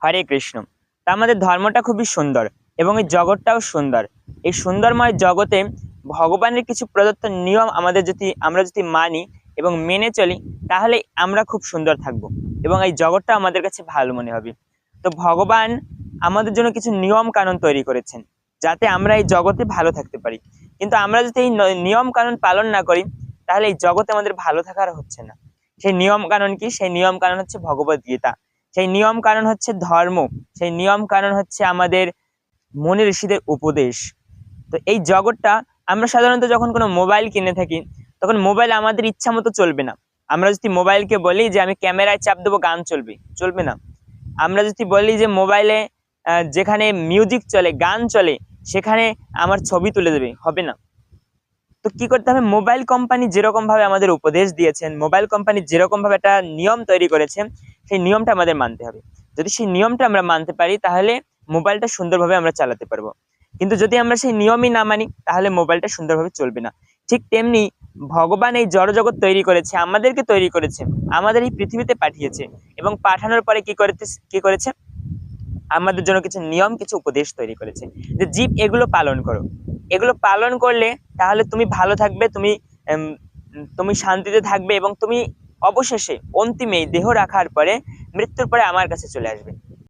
হরে কৃষ্ণ। তা আমাদের ধর্মটা খুবই সুন্দর এবং এই জগৎটাও সুন্দর। এই সুন্দরময় জগতে ভগবানের কিছু প্রদত্ত নিয়ম আমরা যদি মানি এবং মেনে চলি, তাহলে আমরা খুব সুন্দর থাকব এবং এই জগৎটা আমাদের কাছে ভালো মনে হবে। তো ভগবান আমাদের জন্য কিছু নিয়ম কানুন তৈরি করেছেন যাতে আমরা এই জগতে ভালো থাকতে পারি। কিন্তু আমরা যদি এই নিয়ম কানুন পালন না করি, তাহলে এই জগতে আমাদের ভালো থাকার হচ্ছে না। সেই নিয়ম কানুন কি? সেই নিয়ম কানুন হচ্ছে ভগবদ গীতা। সেই নিয়ম কানুন হচ্ছে ধর্ম। সেই নিয়ম কানুন হচ্ছে আমাদের মনি ঋষিদের উপদেশ। তো এই জগৎটা, আমরা সাধারণত যখন কোনো মোবাইল কিনে থাকি, তখন মোবাইল আমাদের ইচ্ছা মতো চলবে না। আমরা যদি মোবাইলকে বলি যে আমি ক্যামেরায় চাপ দেবো, গান চলবে, চলবে না। আমরা যদি বলি যে মোবাইলে যেখানে মিউজিক চলে, গান চলে, সেখানে আমার ছবি তুলে দেবে, হবে না। তো কি করতে হবে? মোবাইল কোম্পানি যেরকম ভাবে আমাদের উপদেশ দিয়েছেন, মোবাইল কোম্পানি যেরকম ভাবে একটা নিয়ম তৈরি করেছে, সেই নিয়মটা আমাদের মানতে হবে। যদি সেই নিয়মটা আমরা মানতে পারি, তাহলে মোবাইলটা সুন্দরভাবে আমরা চালাতে পারবো। কিন্তু যদি আমরা সেই নিয়মই না মানি, তাহলে মোবাইলটা সুন্দরভাবে চলবে না। ঠিক তেমনি ভগবান এই জড়জগৎ তৈরি করেছে, আমাদেরকে তৈরি করেছে, আমাদের এই পৃথিবীতে পাঠিয়েছে, এবং পাঠানোর পরে কি করেছে? আমাদের জন্য কিছু নিয়ম, কিছু উপদেশ তৈরি করেছে যে জীব এগুলো পালন করো। এগুলো পালন করলে তাহলে তুমি ভালো থাকবে, তুমি শান্তিতে থাকবে, এবং তুমি অবশেষে অন্তিমে দেহ রাখার পরে, মৃত্যুর পরে আমার কাছে চলে আসবে।